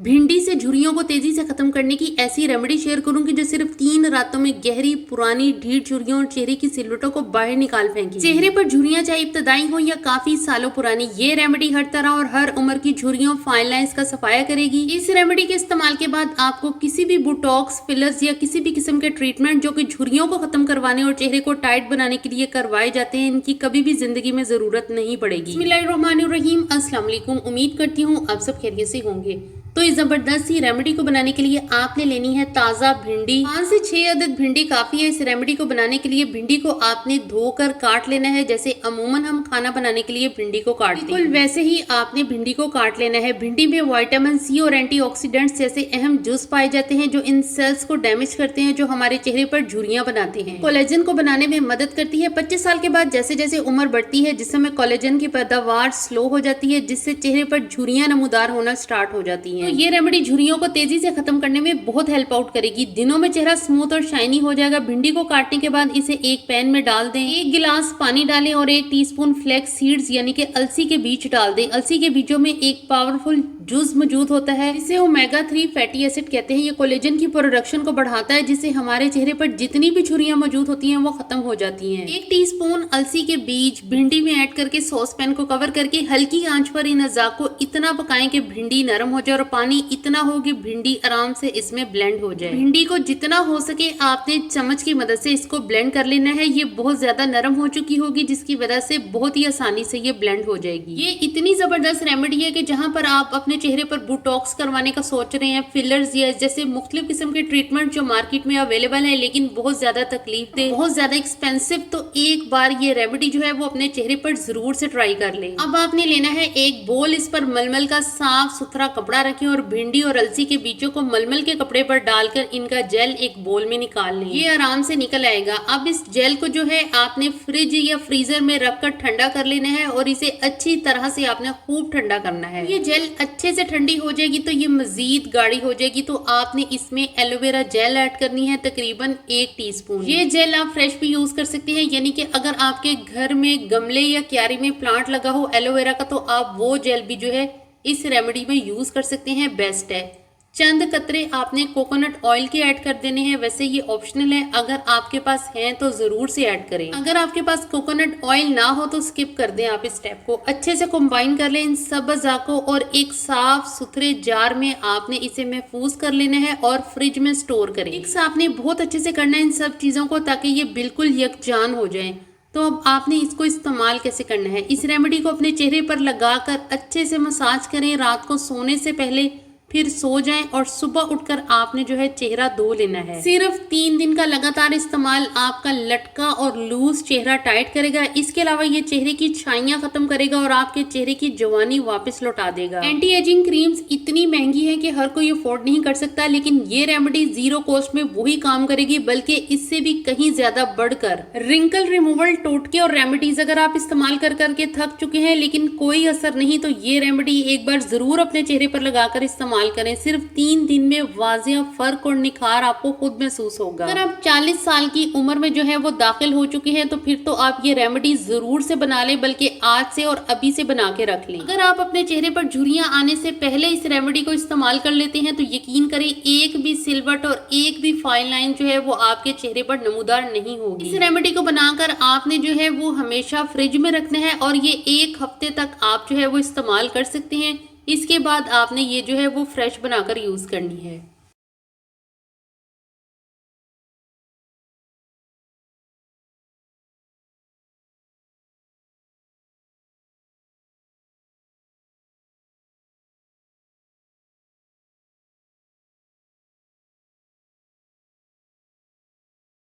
भिंडी से झुर्रियों को तेजी से खत्म करने की ऐसी रेमेडी शेयर करूंगी जो सिर्फ 3 रातों में गहरी पुरानी ढीठ झुर्रियों और चेहरे की सिलवटों को बाहर निकाल फेंकी। चेहरे पर झुर्रियां चाहे इब्तदाई हो या काफी सालों पुरानी, ये रेमेडी हर तरह और हर उम्र की झुर्रियों फाइन लाइंस का सफाया करेगी। इस रेमेडी के इस्तेमाल के बाद आपको किसी भी बोटॉक्स, फिलर्स या किसी भी किस्म के ट्रीटमेंट जो कि झुर्रियों को खत्म करवाने और चेहरे को टाइट बनाने के लिए करवाए जाते हैं, इनकी कभी भी जिंदगी में जरूरत नहीं पड़ेगी। बिस्मिल्लाहिर्रहमानिर्रहीम, अस्सलाम वालेकुम। उम्मीद करती हूँ आप सब खैरियत से होंगे। तो इस जबरदस्त सी रेमेडी को बनाने के लिए आपने लेनी है ताज़ा भिंडी। 5 से 6 अदद भिंडी काफ़ी है इस रेमेडी को बनाने के लिए। भिंडी को आपने धोकर काट लेना है, जैसे अमूमन हम खाना बनाने के लिए भिंडी को काटते हैं, वैसे ही आपने भिंडी को काट लेना है। भिंडी में विटामिन सी और एंटीऑक्सीडेंट्स जैसे अहम जुज पाए जाते हैं जो इन सेल्स को डैमेज करते हैं जो हमारे चेहरे पर झुर्रियां बनाते हैं। कोलेजन को बनाने में मदद करती है। 25 साल के बाद जैसे जैसे उम्र बढ़ती है, जिस समय कोलेजन की पैदावार स्लो हो जाती है, जिससे चेहरे पर झुर्रियां नमूदार होना स्टार्ट हो जाती है। तो ये रेमेडी झुर्रियों को तेजी से खत्म करने में बहुत हेल्प आउट करेगी। दिनों में चेहरा स्मूथ और शाइनी हो जाएगा। भिंडी को काटने के बाद इसे एक पैन में डाल दें। 1 गिलास पानी डालें और 1 टीस्पून फ्लैक्स सीड्स यानी कि अलसी के बीज डाल दें। अलसी के बीजों में एक पावरफुल जूस मौजूद होता है, इसे ओमेगा 3 फैटी एसिड कहते हैं। ये कोलेजन की प्रोडक्शन को बढ़ाता है, जिससे हमारे चेहरे पर जितनी भी झुर्रियां मौजूद होती हैं वो खत्म हो जाती हैं। 1 टीस्पून अलसी के बीज भिंडी में ऐड करके सॉस पैन को कवर करके हल्की आंच पर इन अज़ा को इतना पकाएं कि भिंडी नरम हो जाए और पानी इतना हो कि भिंडी आराम से इसमें ब्लेंड हो जाए। भिंडी को जितना हो सके आपने चम्मच की मदद से इसको ब्लेंड कर लेना है। ये बहुत ज्यादा नरम हो चुकी होगी, जिसकी वजह से बहुत ही आसानी से ये ब्लेंड हो जाएगी। ये इतनी जबरदस्त रेमेडी है कि जहां पर आप अपने चेहरे पर बोटॉक्स करवाने का सोच रहे हैं, फिलर्स या जैसे मुख्तलिफ किस्म के ट्रीटमेंट जो मार्केट में अवेलेबल है लेकिन बहुत ज्यादा तकलीफ दे, बहुत ज्यादा एक्सपेंसिव, तो एक बार ये रेमेडी जो है वो अपने चेहरे पर जरूर से ट्राई कर लें। अब आपने लेना है एक बोल, इस पर मलमल का साफ सुथरा कपड़ा रखें और भिंडी और अलसी के बीजों को मलमल के कपड़े पर डालकर इनका जेल एक बोल में निकाल लें। ये आराम से निकल आएगा। अब इस जेल को जो है आपने फ्रिज या फ्रीजर में रखकर ठंडा कर लेना है और इसे अच्छी तरह से आपने खूब ठंडा करना है। ये जेल अच्छे से ठंडी हो जाएगी तो ये मजीद गाढ़ी हो जाएगी, तो आपने इसमें एलोवेरा जेल ऐड करनी है, तकरीबन 1 टीस्पून। ये जेल आप फ्रेश भी यूज कर सकते हैं, यानी कि अगर आपके घर में गमले या क्यारी में प्लांट लगा हो एलोवेरा का, तो आप वो जेल भी जो है इस रेमेडी में यूज कर सकते हैं, बेस्ट है। चंद कतरे आपने कोकोनट ऑयल के ऐड कर देने हैं, वैसे ये ऑप्शनल है, अगर आपके पास हैं तो जरूर से ऐड करें। अगर आपके पास कोकोनट ऑयल ना हो तो स्किप कर दें आप इस स्टेप को। अच्छे से कंबाइन कर लें इन सब अज़ा को और एक साफ सुथरे जार में आपने इसे महफूज कर लेना है और फ्रिज में स्टोर करें। मिक्स आपने बहुत अच्छे से करना है इन सब चीजों को, ताकि ये बिल्कुल यकजान हो जाए। तो अब आपने इसको इस्तेमाल कैसे करना है। इस रेमेडी को अपने चेहरे पर लगाकर अच्छे से मसाज करें रात को सोने से पहले, फिर सो जाएं और सुबह उठकर आपने जो है चेहरा धो लेना है। सिर्फ 3 दिन का लगातार इस्तेमाल आपका लटका और लूज चेहरा टाइट करेगा। इसके अलावा ये चेहरे की छाइयां खत्म करेगा और आपके चेहरे की जवानी वापस लौटा देगा। एंटी एजिंग क्रीम्स इतनी महंगी है कि हर कोई अफोर्ड नहीं कर सकता, लेकिन ये रेमेडी जीरो कॉस्ट में वही काम करेगी, बल्कि इससे भी कहीं ज्यादा बढ़कर। रिंकल रिमूवल टोटके और रेमेडीज अगर आप इस्तेमाल कर करके थक चुके हैं लेकिन कोई असर नहीं, तो ये रेमेडी एक बार जरूर अपने चेहरे पर लगाकर इस्तेमाल करें। सिर्फ 3 दिन में वाजिया फर्क और निखार आपको खुद महसूस होगा। अगर आप 40 साल की उम्र में जो है वो दाखिल हो चुके हैं तो फिर तो आप ये रेमेडी जरूर से बना लें, बल्कि आज से और अभी से बना के रख लें। अगर आप अपने चेहरे पर झुर्रियां आने से पहले इस रेमेडी को इस्तेमाल कर लेते हैं तो यकीन करें एक भी सिलवट और एक भी फाइन लाइन जो है वो आपके चेहरे पर नमूदार नहीं होगी। इस रेमेडी को बनाकर आपने जो है वो हमेशा फ्रिज में रखना है और ये 1 हफ्ते तक आप जो है वो इस्तेमाल कर सकते हैं। इसके बाद आपने ये जो है वो फ्रेश बनाकर यूज करनी है।